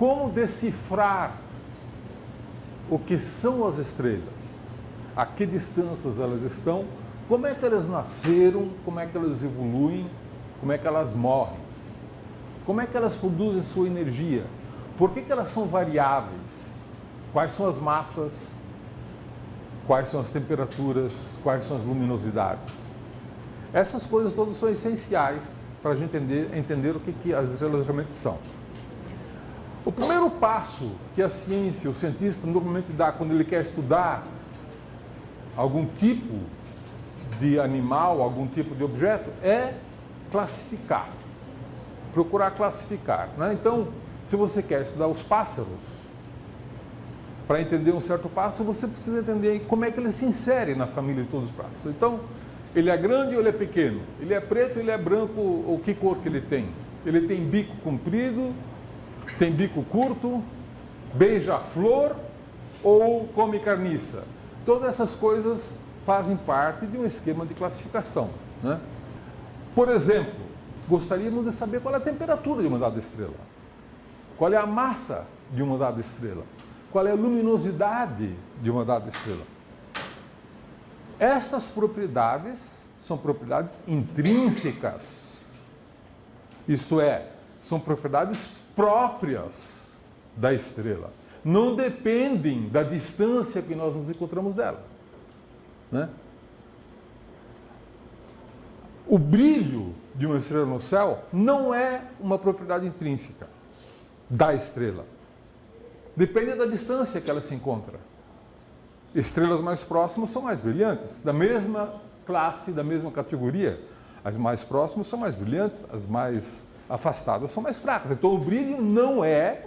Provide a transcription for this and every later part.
como decifrar o que são as estrelas, a que distâncias elas estão, como é que elas nasceram, como é que elas evoluem, como é que elas morrem, como é que elas produzem sua energia, por que elas são variáveis, quais são as massas, quais são as temperaturas, quais são as luminosidades. Essas coisas todas são essenciais para a gente entender o que as estrelas realmente são. O primeiro passo que a ciência, o cientista normalmente dá quando ele quer estudar algum tipo de animal, algum tipo de objeto, é classificar, procurar classificar, né? Então, se você quer estudar os pássaros, para entender um certo pássaro, você precisa entender como é que ele se insere na família de todos os pássaros. Então, ele é grande ou ele é pequeno? Ele é preto, ele é branco, ou que cor que ele tem? Ele tem bico comprido, tem bico curto, beija-flor ou come carniça? Todas essas coisas fazem parte de um esquema de classificação, né? Por exemplo, gostaríamos de saber qual é a temperatura de uma dada estrela, qual é a massa de uma dada estrela, qual é a luminosidade de uma dada estrela. Estas propriedades são propriedades intrínsecas, isto é, são propriedades próprias da estrela, não dependem da distância que nós nos encontramos dela, né? O brilho de uma estrela no céu não é uma propriedade intrínseca da estrela, depende da distância que ela se encontra. Estrelas mais próximas são mais brilhantes, da mesma classe, da mesma categoria. As mais próximas são mais brilhantes, as mais afastadas são mais fracas. Então o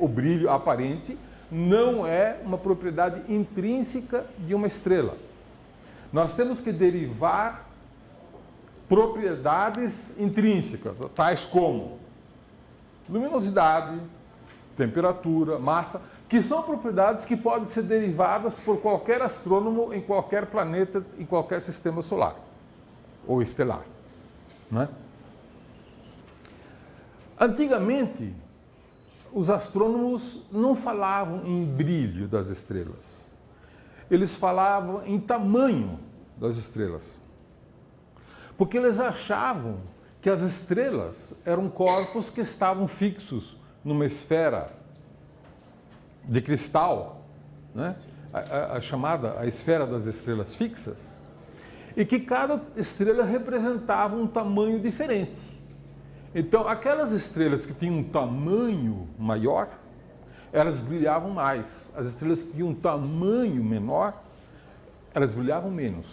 brilho aparente não é uma propriedade intrínseca de uma estrela. Nós temos que derivar propriedades intrínsecas, tais como luminosidade, temperatura, massa, que são propriedades que podem ser derivadas por qualquer astrônomo em qualquer planeta, em qualquer sistema solar ou estelar, né? Antigamente, os astrônomos não falavam em brilho das estrelas, eles falavam em tamanho das estrelas, porque eles achavam que as estrelas eram corpos que estavam fixos numa esfera de cristal, né? a chamada a esfera das estrelas fixas, e que cada estrela representava um tamanho diferente. Então, aquelas estrelas que tinham um tamanho maior, elas brilhavam mais. As estrelas que tinham um tamanho menor, elas brilhavam menos.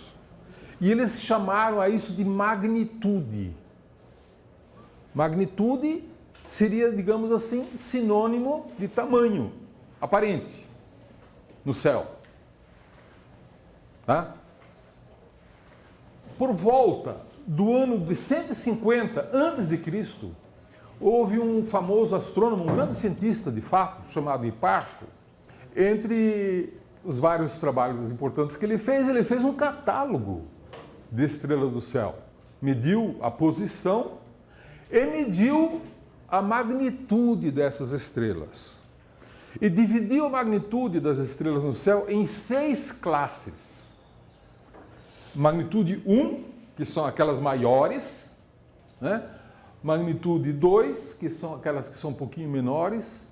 E eles chamaram a isso de magnitude. Magnitude seria, digamos assim, sinônimo de tamanho aparente no céu, tá? Por volta do ano de 150 a.C., houve um famoso astrônomo, um grande cientista de fato, chamado Hiparco. Entre os vários trabalhos importantes que ele fez um catálogo de estrelas do céu. Mediu a posição e mediu a magnitude dessas estrelas. E dividiu a magnitude das estrelas no céu em 6 classes. Magnitude 1, que são aquelas maiores, né? Magnitude 2, que são aquelas que são um pouquinho menores,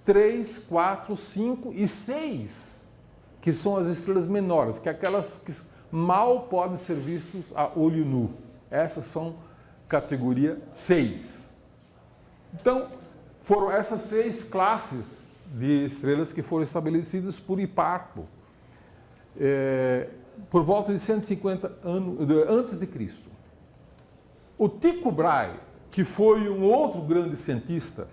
3, 4, 5 e 6, que são as estrelas menores, que é aquelas que mal podem ser vistas a olho nu. Essas são categoria 6. Então, foram essas 6 classes de estrelas que foram estabelecidas por Hiparco, por volta de 150 anos antes de Cristo. O Tycho Brahe, que foi um outro grande cientista,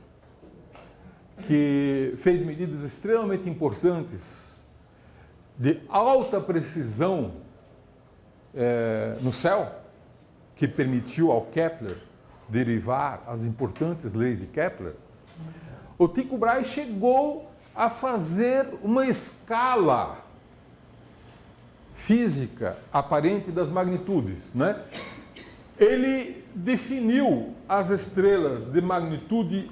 que fez medidas extremamente importantes de alta precisão no céu, que permitiu ao Kepler derivar as importantes leis de Kepler, o Tycho Brahe chegou a fazer uma escala física aparente das magnitudes, né? Ele definiu as estrelas de magnitude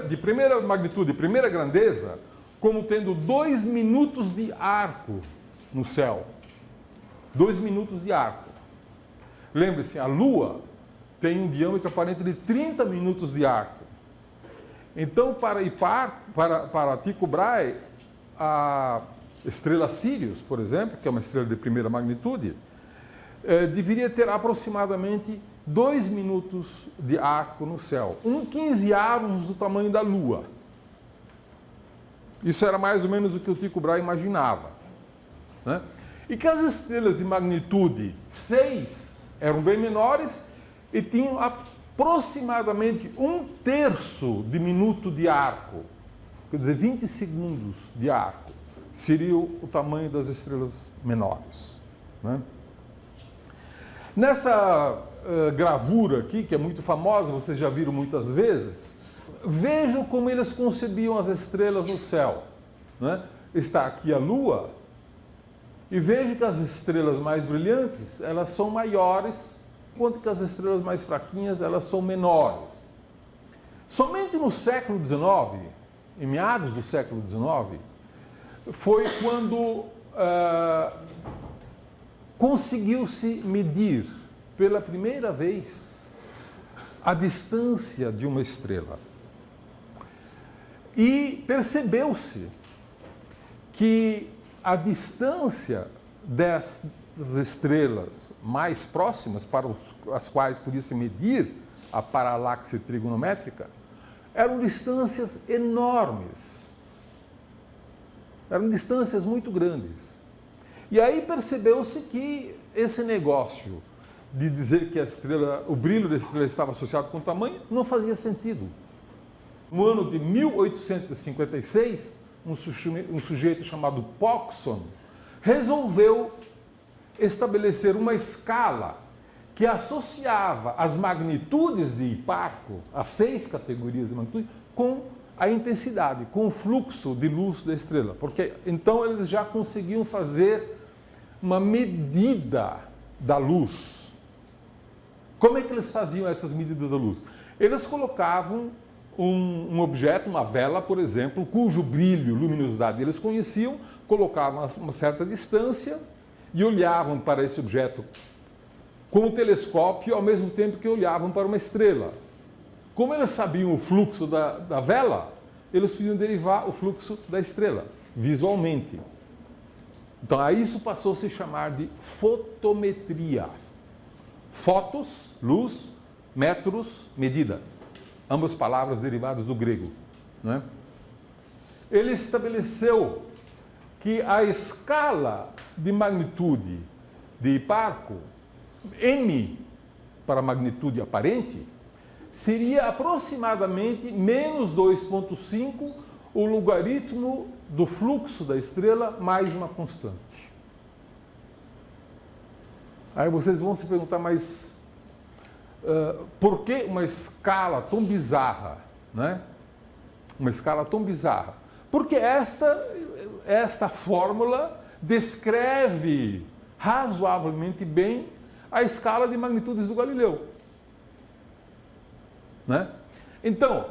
de primeira magnitude, primeira grandeza, como tendo 2 minutos de arco no céu. 2 minutos de arco. Lembre-se, a Lua tem um diâmetro aparente de 30 minutos de arco. Então, para Tycho Brahe, a estrela Sirius, por exemplo, que é uma estrela de primeira magnitude, deveria ter aproximadamente 2 minutos de arco no céu. 1/15 do tamanho da Lua. Isso era mais ou menos o que o Tycho Brahe imaginava, né? E que as estrelas de magnitude 6 eram bem menores e tinham aproximadamente 1/3 de minuto de arco. Quer dizer, 20 segundos de arco seria o tamanho das estrelas menores, né? Nessa gravura aqui, que é muito famosa, vocês já viram muitas vezes, vejam como eles concebiam as estrelas no céu, né? Está aqui a Lua, e vejam que as estrelas mais brilhantes, elas são maiores, enquanto que as estrelas mais fraquinhas, elas são menores. Somente no século XIX, em meados do século XIX, foi quando conseguiu-se medir pela primeira vez a distância de uma estrela. E percebeu-se que a distância das estrelas mais próximas, para as quais podia-se medir a paralaxe trigonométrica, eram distâncias enormes. Eram distâncias muito grandes. E aí percebeu-se que esse negócio de dizer que o brilho da estrela estava associado com o tamanho, não fazia sentido. No ano de 1856, um sujeito chamado Pogson resolveu estabelecer uma escala que associava as magnitudes de Hipparco, as 6 categorias de magnitude, com a intensidade, com o fluxo de luz da estrela. Porque então eles já conseguiam fazer uma medida da luz. Como é que eles faziam essas medidas da luz? Eles colocavam um objeto, uma vela, por exemplo, cujo brilho, luminosidade eles conheciam, colocavam a uma certa distância e olhavam para esse objeto com o telescópio ao mesmo tempo que olhavam para uma estrela. Como eles sabiam o fluxo da vela, eles podiam derivar o fluxo da estrela, visualmente. Então, aí isso passou a se chamar de fotometria. Fotos, luz, metros, medida. Ambas palavras derivadas do grego, né? Ele estabeleceu que a escala de magnitude de Hipparco, m para a magnitude aparente, seria aproximadamente menos 2,5 o logaritmo do fluxo da estrela mais uma constante. Aí vocês vão se perguntar, mas por que uma escala tão bizarra, né? Uma escala tão bizarra? Porque esta fórmula descreve razoavelmente bem a escala de magnitudes do Galileu, né? Então,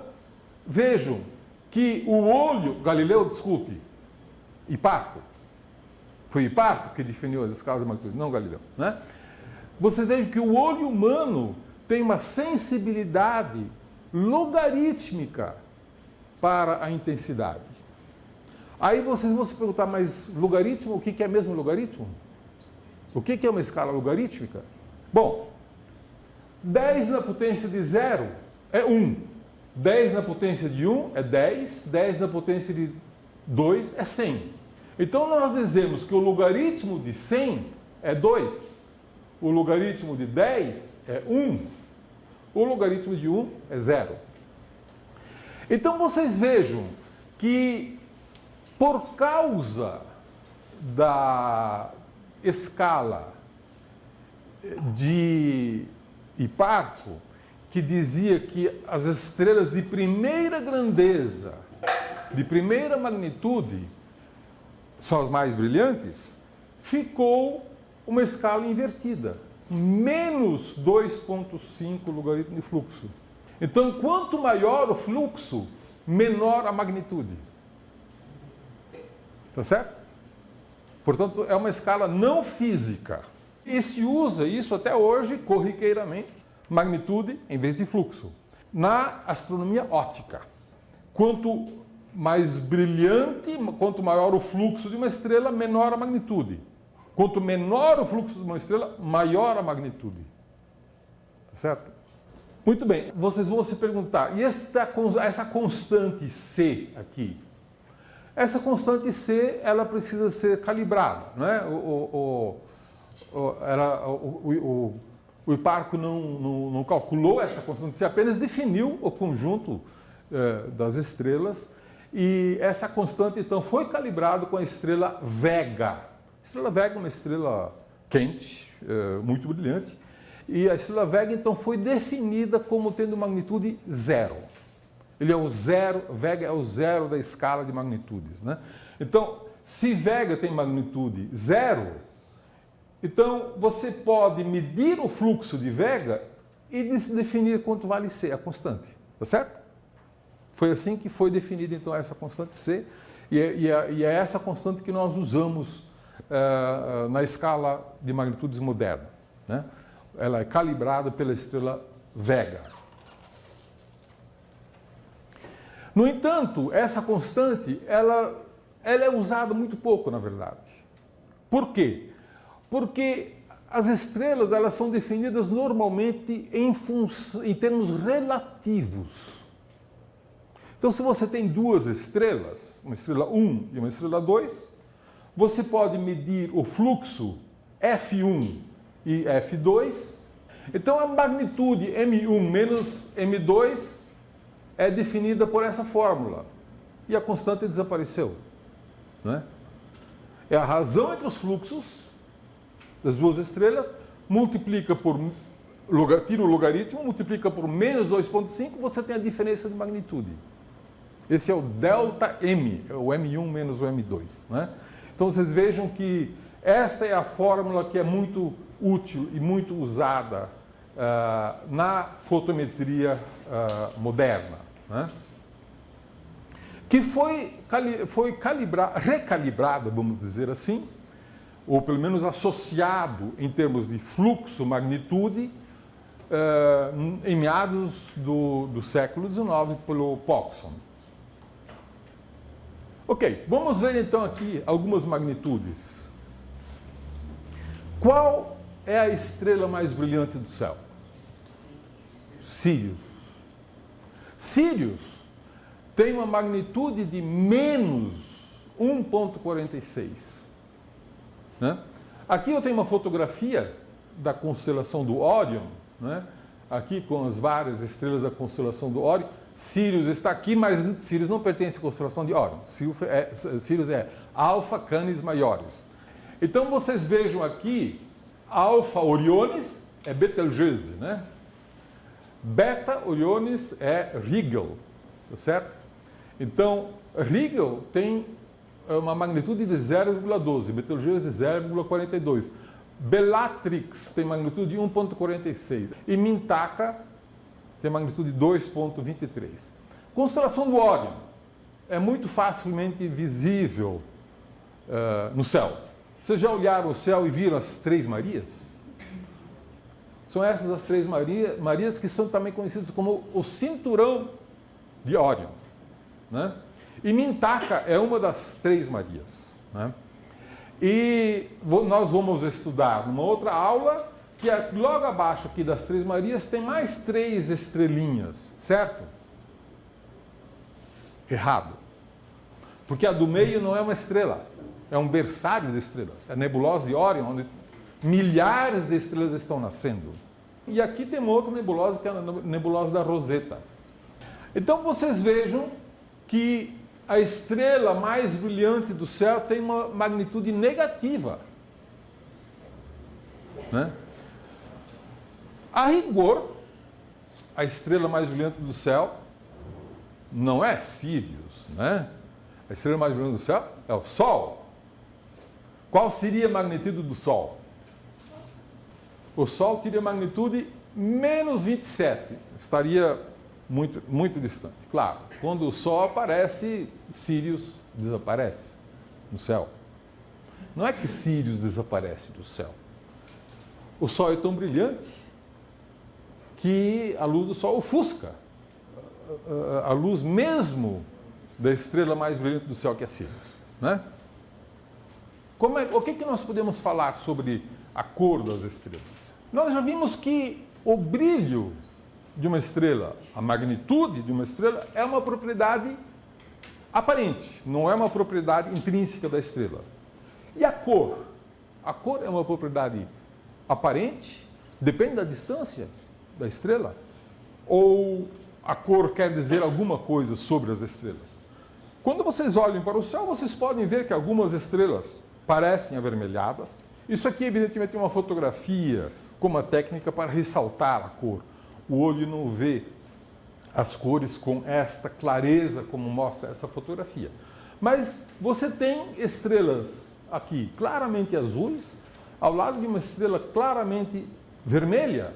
vejam que o olho... Galileu, desculpe, Hipparco. Foi Hipparco que definiu as escalas de magnitude, não Galileu, né? Vocês vejam que o olho humano tem uma sensibilidade logarítmica para a intensidade. Aí vocês vão se perguntar, mas logaritmo, o que é mesmo logaritmo? O que é uma escala logarítmica? Bom, 10 na potência de 0 é 1. 10 na potência de 1 é 10. 10 na potência de 2 é 100. Então, nós dizemos que o logaritmo de 100 é 2. O logaritmo de 10 é 1. O logaritmo de 1 é 0. Então, vocês vejam que, por causa da escala de Hipparco, que dizia que as estrelas de primeira grandeza, de primeira magnitude, são as mais brilhantes, ficou uma escala invertida, menos 2,5 logaritmo de fluxo. Então, quanto maior o fluxo, menor a magnitude. Tá certo? Portanto, é uma escala não física. E se usa isso até hoje, corriqueiramente, magnitude em vez de fluxo. Na astronomia óptica, quanto mais brilhante, quanto maior o fluxo de uma estrela, menor a magnitude. Quanto menor o fluxo de uma estrela, maior a magnitude. Tá certo? Muito bem, vocês vão se perguntar, e essa constante C aqui? Essa constante C, ela precisa ser calibrada, né? O Hipparco não calculou essa constante C, apenas definiu o conjunto das estrelas, e essa constante, então, foi calibrada com a estrela Vega. A estrela Vega é uma estrela quente, muito brilhante, e a estrela Vega, então, foi definida como tendo magnitude zero. Ele é o zero, Vega é o zero da escala de magnitudes, né? Então, se Vega tem magnitude zero, então você pode medir o fluxo de Vega e definir quanto vale C, a constante, tá certo? Foi assim que foi definida, então, essa constante C, e é essa constante que nós usamos na escala de magnitudes moderna, né? Ela é calibrada pela estrela Vega. No entanto, essa constante, ela é usada muito pouco, na verdade. Por quê? Porque as estrelas, elas são definidas normalmente em termos relativos. Então, se você tem duas estrelas, uma estrela 1 e uma estrela 2, você pode medir o fluxo F1 e F2. Então, a magnitude M1 menos M2 é definida por essa fórmula. E a constante desapareceu, né? É a razão entre os fluxos das duas estrelas, multiplica por, tira o logaritmo, multiplica por menos 2,5, você tem a diferença de magnitude. Esse é o delta M, é o M1 menos o M2, né? Então, vocês vejam que esta é a fórmula que é muito útil e muito usada na fotometria moderna, né? Que foi recalibrada, vamos dizer assim, ou pelo menos associado em termos de fluxo, magnitude, em meados do século XIX pelo Pogson. Ok, vamos ver então aqui algumas magnitudes. Qual é a estrela mais brilhante do céu? Sirius. Sirius tem uma magnitude de menos 1,46. Né? Aqui eu tenho uma fotografia da constelação do Órion, né? Aqui com as várias estrelas da constelação do Órion. Sirius está aqui, mas Sirius não pertence à constelação de Órion. Sirius é Alpha Canis Maiores. Então vocês vejam aqui, Alpha Orionis é Betelgeuse, né? Beta Orionis é Rigel, tá certo? Então, Rigel tem uma magnitude de 0,12, Betelgeuse 0,42. Bellatrix tem magnitude de 1,46 e Mintaka tem magnitude de 2,23. Constelação do Órion é muito facilmente visível no céu. Vocês já olharam o céu e viram as Três Marias? São essas as Três Marias que são também conhecidas como o cinturão de Órion, né? E Mintaka é uma das Três Marias, né? E nós vamos estudar numa outra aula que logo abaixo aqui das Três Marias tem mais 3 estrelinhas, certo? Errado. Porque a do meio não é uma estrela, é um berçário de estrelas. É a nebulosa de Órion, onde milhares de estrelas estão nascendo. E aqui tem uma outra nebulosa, que é a nebulosa da Rosetta. Então vocês vejam que a estrela mais brilhante do céu tem uma magnitude negativa, né? A rigor, a estrela mais brilhante do céu não é Sirius, né? A estrela mais brilhante do céu é o Sol. Qual seria a magnitude do Sol? O Sol teria magnitude menos 27, estaria muito, muito distante. Claro, quando o Sol aparece, Sírius desaparece no céu. Não é que Sírius desaparece do céu. O Sol é tão brilhante que a luz do Sol ofusca a luz mesmo da estrela mais brilhante do céu, que é Sírius, né? O que nós podemos falar sobre a cor das estrelas? Nós já vimos que o brilho de uma estrela, a magnitude de uma estrela, é uma propriedade aparente, não é uma propriedade intrínseca da estrela. E a cor? A cor é uma propriedade aparente, depende da distância da estrela? Ou a cor quer dizer alguma coisa sobre as estrelas? Quando vocês olham para o céu, vocês podem ver que algumas estrelas parecem avermelhadas. Isso aqui, evidentemente, é uma fotografia com uma técnica para ressaltar a cor. O olho não vê as cores com esta clareza como mostra essa fotografia. Mas você tem estrelas aqui claramente azuis, ao lado de uma estrela claramente vermelha,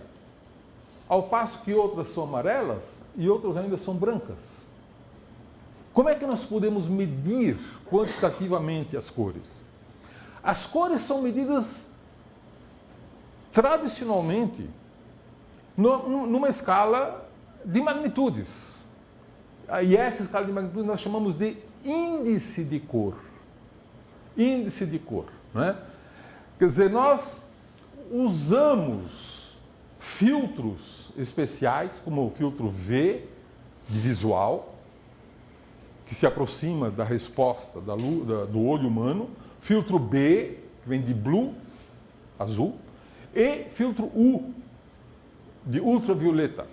ao passo que outras são amarelas e outras ainda são brancas. Como é que nós podemos medir quantitativamente as cores? As cores são medidas tradicionalmente numa escala de magnitudes. E essa escala de magnitudes nós chamamos de índice de cor. Índice de cor, né? Quer dizer, nós usamos filtros especiais, como o filtro V, de visual, que se aproxima da resposta do olho humano, filtro B, que vem de blue, azul, e filtro U, de ultravioleta,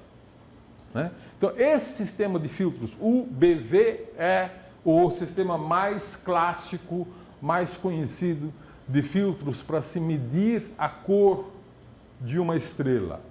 né? Então, esse sistema de filtros UBV é o sistema mais clássico, mais conhecido de filtros para se medir a cor de uma estrela.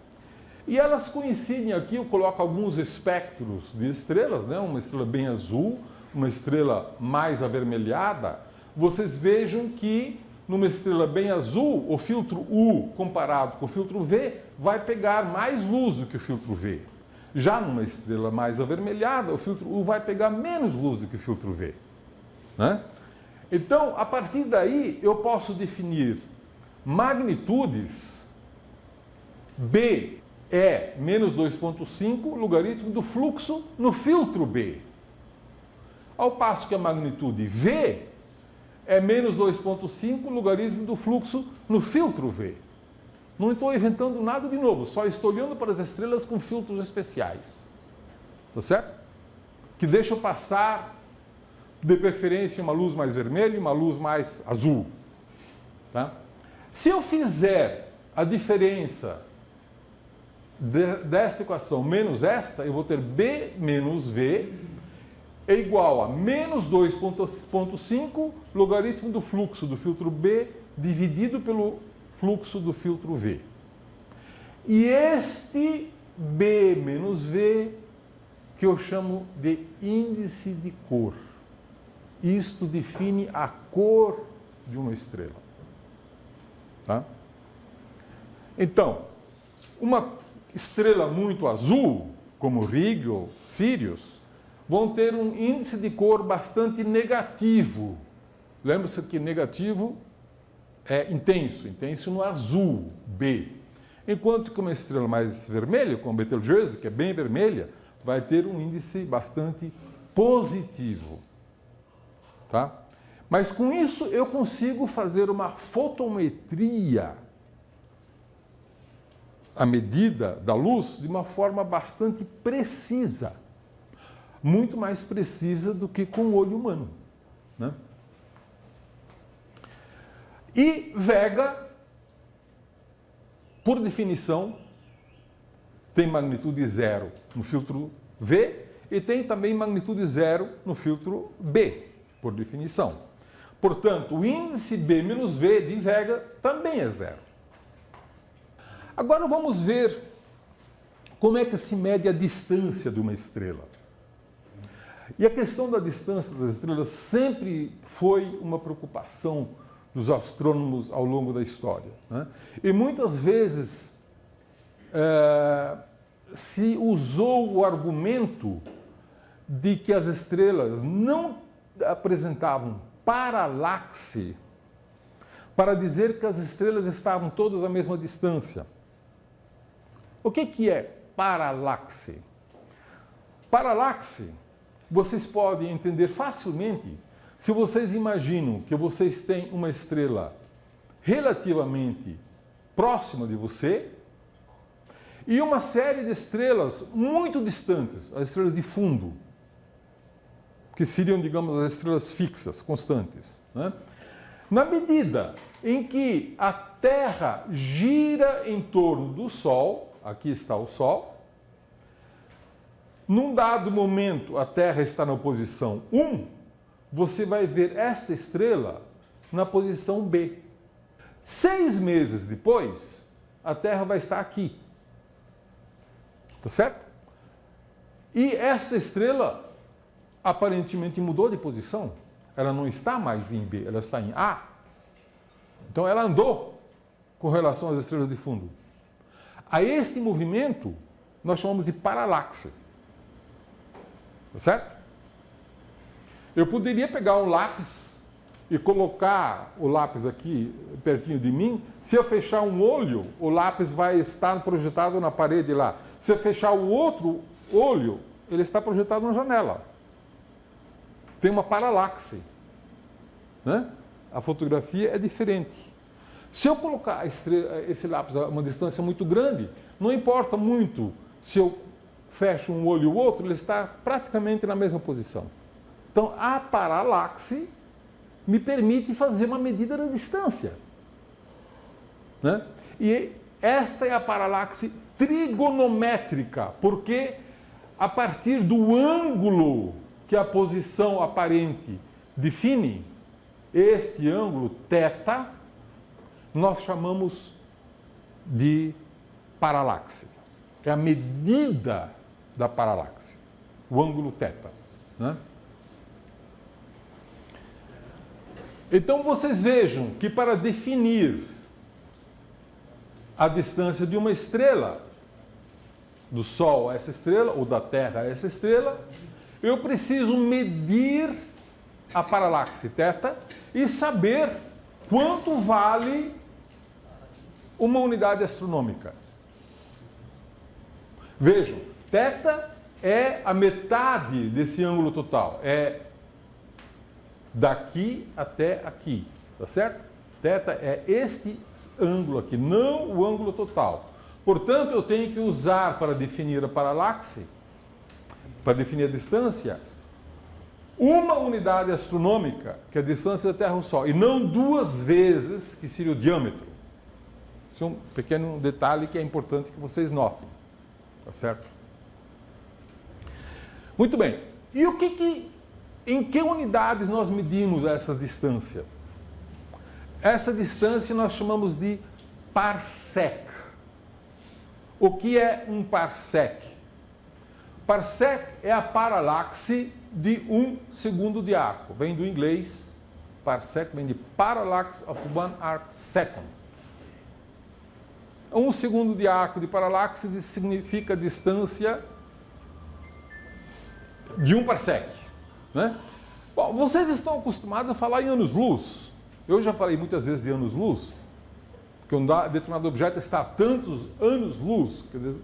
E elas coincidem aqui, eu coloco alguns espectros de estrelas, né? Uma estrela bem azul, uma estrela mais avermelhada. Vocês vejam que numa estrela bem azul, o filtro U comparado com o filtro V vai pegar mais luz do que o filtro V. Já numa estrela mais avermelhada, o filtro U vai pegar menos luz do que o filtro V, né? Então, a partir daí, eu posso definir magnitudes. B é menos 2,5 logaritmo do fluxo no filtro B. Ao passo que a magnitude V é menos 2,5 logaritmo do fluxo no filtro V. Não estou inventando nada de novo, só estou olhando para as estrelas com filtros especiais. Tá certo? Que deixam passar, de preferência, uma luz mais vermelha e uma luz mais azul. Tá? Se eu fizer a diferença desta equação menos esta, eu vou ter B menos V é igual a menos 2,5 logaritmo do fluxo do filtro B dividido pelo fluxo do filtro V. E este B menos V, que eu chamo de índice de cor. Isto define a cor de uma estrela. Tá? Então, uma estrela muito azul, como Rigel, Sirius, vão ter um índice de cor bastante negativo. Lembra-se que negativo é intenso no azul, B. Enquanto que uma estrela mais vermelha, como Betelgeuse, que é bem vermelha, vai ter um índice bastante positivo. Tá? Mas com isso eu consigo fazer uma fotometria, a medida da luz, de uma forma bastante precisa. Muito mais precisa do que com o olho humano, né? E Vega, por definição, tem magnitude zero no filtro V e tem também magnitude zero no filtro B, por definição. Portanto, o índice B menos V de Vega também é zero. Agora vamos ver como é que se mede a distância de uma estrela. E a questão da distância das estrelas sempre foi uma preocupação dos astrônomos ao longo da história, né? E muitas vezes se usou o argumento de que as estrelas não apresentavam paralaxe para dizer que as estrelas estavam todas à mesma distância. O que é paralaxe? Paralaxe, vocês podem entender facilmente se vocês imaginam que vocês têm uma estrela relativamente próxima de você e uma série de estrelas muito distantes, as estrelas de fundo, que seriam, digamos, as estrelas fixas, constantes, né? Na medida em que a Terra gira em torno do Sol, aqui está o Sol, num dado momento a Terra está na posição 1, você vai ver essa estrela na posição B. 6 meses depois, a Terra vai estar aqui. Tá certo? E essa estrela aparentemente mudou de posição. Ela não está mais em B, ela está em A. Então ela andou com relação às estrelas de fundo. A este movimento nós chamamos de paralaxe. Tá certo? Eu poderia pegar um lápis e colocar o lápis aqui pertinho de mim. Se eu fechar um olho, o lápis vai estar projetado na parede lá. Se eu fechar o outro olho, ele está projetado na janela. Tem uma paralaxe, né? A fotografia é diferente. Se eu colocar esse lápis a uma distância muito grande, não importa muito se eu fecho um olho e o outro, ele está praticamente na mesma posição. Então, a paralaxe me permite fazer uma medida da distância, né? E esta é a paralaxe trigonométrica, porque a partir do ângulo que a posição aparente define, este ângulo θ, nós chamamos de paralaxe. É a medida da paralaxe, o ângulo θ, né? Então vocês vejam que para definir a distância de uma estrela, do Sol a essa estrela, ou da Terra a essa estrela, eu preciso medir a paralaxe θ e saber quanto vale uma unidade astronômica. Vejam, θ é a metade desse ângulo total, é daqui até aqui, tá certo? θ é este ângulo aqui, não o ângulo total. Portanto, eu tenho que usar para definir a paralaxe, para definir a distância, uma unidade astronômica, que é a distância da Terra ao Sol, e não 2 vezes, que seria o diâmetro. Isso é um pequeno detalhe que é importante que vocês notem, tá certo? Muito bem. E em que unidades nós medimos essa distância? Essa distância nós chamamos de parsec. O que é um parsec? Parsec é a paralaxe de 1 segundo de arco. Vem do inglês, parsec vem de parallax of 1 arc second. 1 segundo de arco de paralaxe significa distância de 1 parsec, né? Bom, vocês estão acostumados a falar em anos-luz. Eu já falei muitas vezes de anos-luz, que um determinado objeto está a tantos anos-luz. Quer dizer,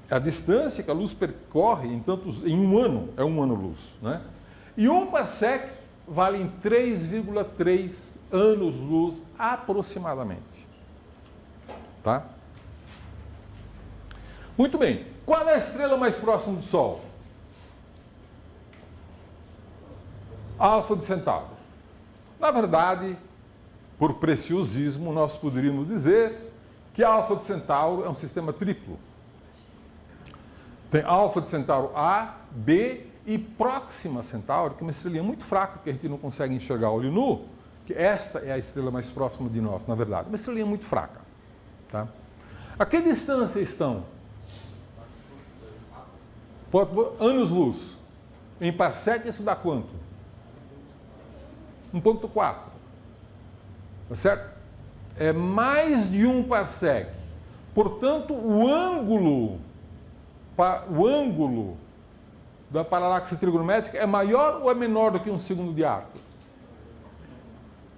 a distância que a luz percorre em um ano é 1 ano-luz, né? E 1 parsec vale em 3,3 anos-luz aproximadamente. Tá? Muito bem. Qual é a estrela mais próxima do Sol? Alfa de Centauro. Na verdade, por preciosismo, nós poderíamos dizer que Alfa de Centauro é um sistema triplo. Tem Alfa de Centauro A, B e Próxima Centauro, que é uma estrelinha muito fraca, que a gente não consegue enxergar a olho nu, que esta é a estrela mais próxima de nós, na verdade. Uma estrelinha muito fraca. Tá? A que distância estão? Anos-luz. Em parsec, isso dá quanto? 1,4. Tá certo? É mais de 1 parsec. Portanto, o ângulo o ângulo da paralaxe trigonométrica é maior ou é menor do que 1 segundo de arco?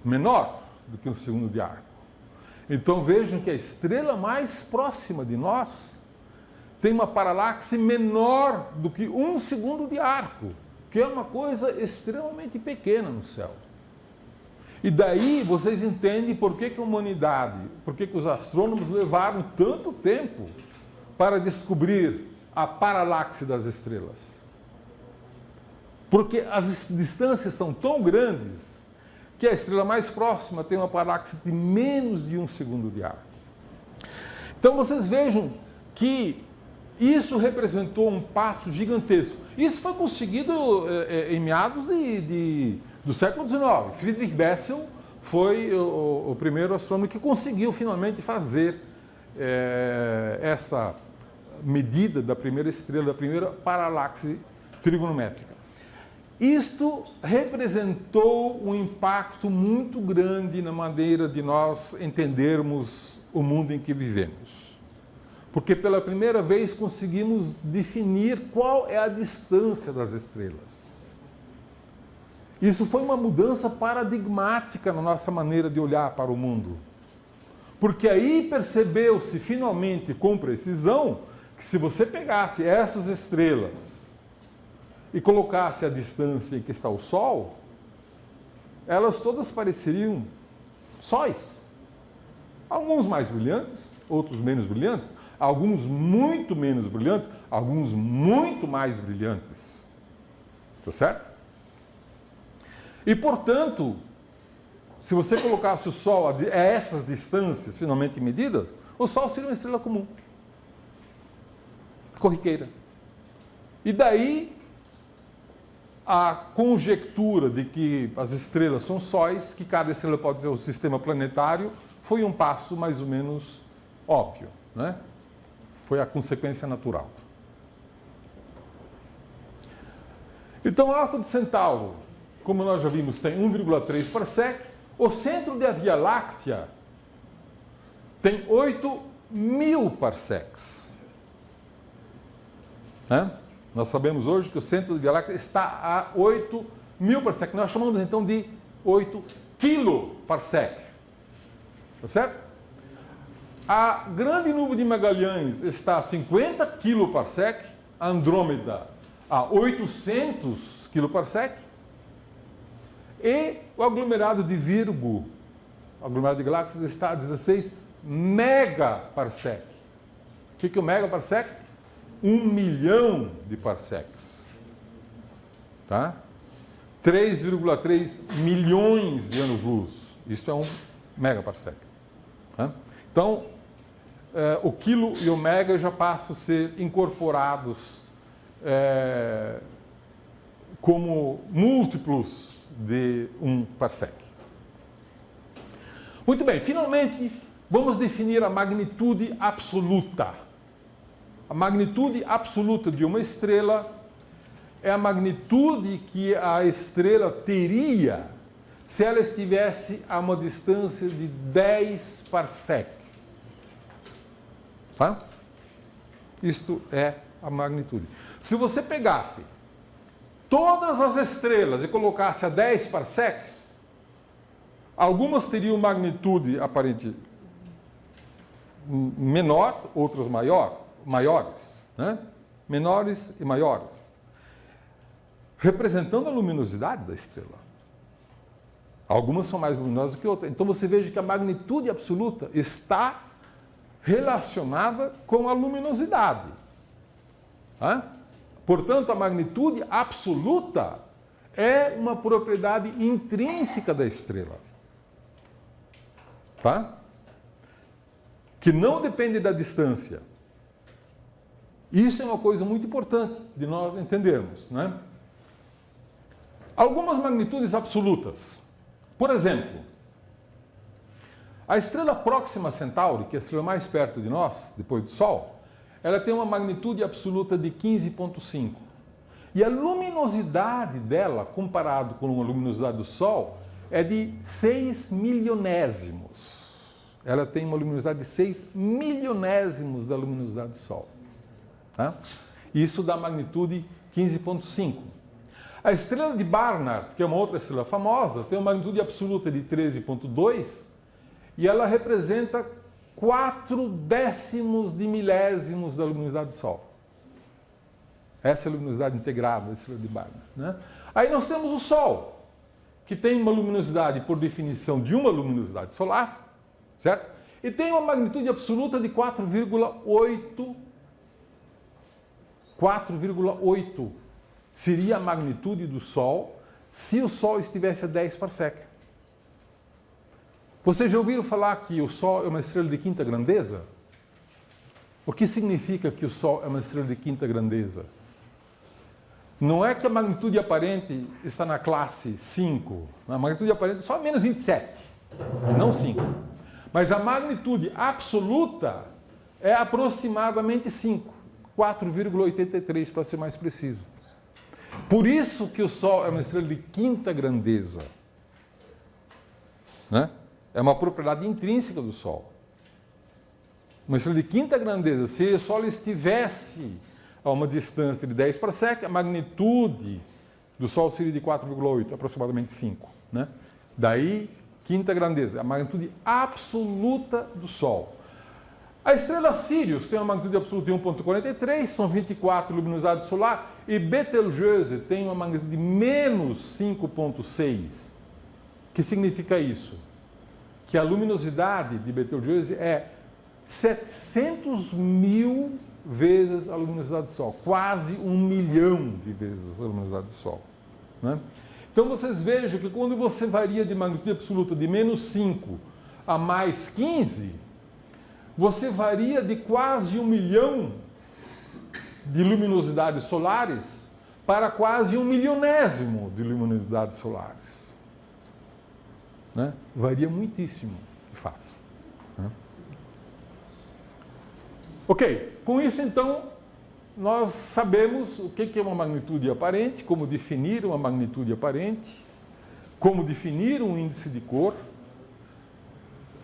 Menor do que 1 segundo de arco. Então vejam que a estrela mais próxima de nós tem uma paralaxe menor do que 1 segundo de arco, que é uma coisa extremamente pequena no céu. E daí vocês entendem por que a humanidade, por que os astrônomos levaram tanto tempo para descobrir a paralaxe das estrelas. Porque as distâncias são tão grandes que a estrela mais próxima tem uma paralaxe de menos de 1 segundo de arco. Então vocês vejam que isso representou um passo gigantesco. Isso foi conseguido em meados do século XIX. Friedrich Bessel foi o primeiro astrônomo que conseguiu finalmente fazer essa medida da primeira estrela, da primeira paralaxe trigonométrica. Isto representou um impacto muito grande na maneira de nós entendermos o mundo em que vivemos. Porque pela primeira vez conseguimos definir qual é a distância das estrelas. Isso foi uma mudança paradigmática na nossa maneira de olhar para o mundo. Porque aí percebeu-se finalmente com precisão que se você pegasse essas estrelas e colocasse a distância em que está o Sol, elas todas pareceriam sóis. Alguns mais brilhantes, outros menos brilhantes, alguns muito menos brilhantes, alguns muito mais brilhantes. Tá certo? E, portanto, se você colocasse o Sol a essas distâncias finalmente medidas, o Sol seria uma estrela comum, corriqueira. E daí a conjectura de que as estrelas são sóis, que cada estrela pode ter um sistema planetário, foi um passo mais ou menos óbvio, né? Foi a consequência natural. Então, a Alfa de Centauro, como nós já vimos, tem 1,3 parsec. O centro da Via Láctea tem 8.000 parsecs. Né? Nós sabemos hoje que o centro da Via Láctea está a 8.000 parsecs. Nós chamamos então de 8 quiloparsec. Tá certo? A grande nuvem de Magalhães está a 50 quiloparsec, a Andrômeda a 800 quiloparsec, e o aglomerado de Virgo, o aglomerado de galáxias, está a 16 megaparsec. O que é o megaparsec? 1 milhão de parsecs. Tá? 3,3 milhões de anos-luz. Isso é um megaparsec. Tá? Então, o quilo e o mega já passam a ser incorporados como múltiplos de 1 parsec. Muito bem, finalmente vamos definir a magnitude absoluta. A magnitude absoluta de uma estrela é a magnitude que a estrela teria se ela estivesse a uma distância de 10 parsec. Tá? Isto é a magnitude. Se você pegasse todas as estrelas e colocasse a 10 parsec, algumas teriam magnitude aparente menor, outras maiores, né? Menores e maiores, representando a luminosidade da estrela. Algumas são mais luminosas que outras. Então você veja que a magnitude absoluta está relacionada com a luminosidade. Tá? Portanto, a magnitude absoluta é uma propriedade intrínseca da estrela. Tá? Que não depende da distância. Isso é uma coisa muito importante de nós entendermos, né? Algumas magnitudes absolutas. Por exemplo, a estrela Próxima Centauri, que é a estrela mais perto de nós, depois do Sol, ela tem uma magnitude absoluta de 15,5. E a luminosidade dela, comparado com a luminosidade do Sol, é de 6 milionésimos. Ela tem uma luminosidade de 6 milionésimos da luminosidade do Sol. Tá? Isso dá magnitude 15,5. A estrela de Barnard, que é uma outra estrela famosa, tem uma magnitude absoluta de 13,2 e ela representa 4 décimos de milésimos da luminosidade do Sol. Essa é a luminosidade integrada da estrela de Barnard, né? Aí nós temos o Sol, que tem uma luminosidade, por definição, de uma luminosidade solar, certo? E tem uma magnitude absoluta de 4,8. 4,8 seria a magnitude do Sol se o Sol estivesse a 10 parsec. Vocês já ouviram falar que o Sol é uma estrela de quinta grandeza? O que significa que o Sol é uma estrela de quinta grandeza? Não é que a magnitude aparente está na classe 5. A magnitude aparente é só menos 27, não 5. Mas a magnitude absoluta é aproximadamente 5. 4,83 para ser mais preciso. Por isso que o Sol é uma estrela de quinta grandeza. Né? É uma propriedade intrínseca do Sol. Uma estrela de quinta grandeza, se o Sol estivesse a uma distância de 10 parsec, a magnitude do Sol seria de 4,8, aproximadamente 5. Né? Daí, quinta grandeza, a magnitude absoluta do Sol. A estrela Sirius tem uma magnitude absoluta de 1,43, são 24 luminosidades solar, e Betelgeuse tem uma magnitude de menos 5,6. O que significa isso? Que a luminosidade de Betelgeuse é 700 mil vezes a luminosidade do Sol, quase 1 milhão de vezes a luminosidade do Sol. Né? Então vocês vejam que quando você varia de magnitude absoluta de menos 5 a mais 15, você varia de quase 1 milhão de luminosidades solares para quase 1 milionésimo de luminosidades solares. Né? Varia muitíssimo, de fato. Né? Ok, com isso então nós sabemos o que é uma magnitude aparente, como definir uma magnitude aparente, como definir um índice de cor,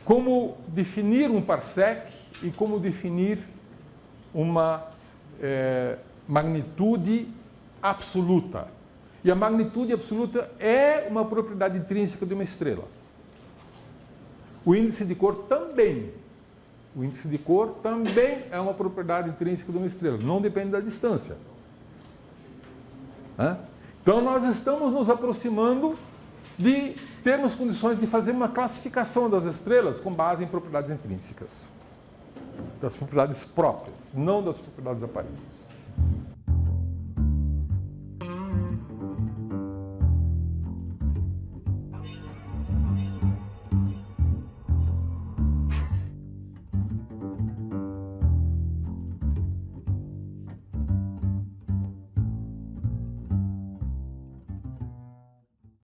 como definir um parsec e como definir uma magnitude absoluta. E a magnitude absoluta é uma propriedade intrínseca de uma estrela. O índice de cor também. O índice de cor também é uma propriedade intrínseca de uma estrela. Não depende da distância. Então nós estamos nos aproximando de termos condições de fazer uma classificação das estrelas com base em propriedades intrínsecas, das propriedades próprias, não das propriedades aparentes.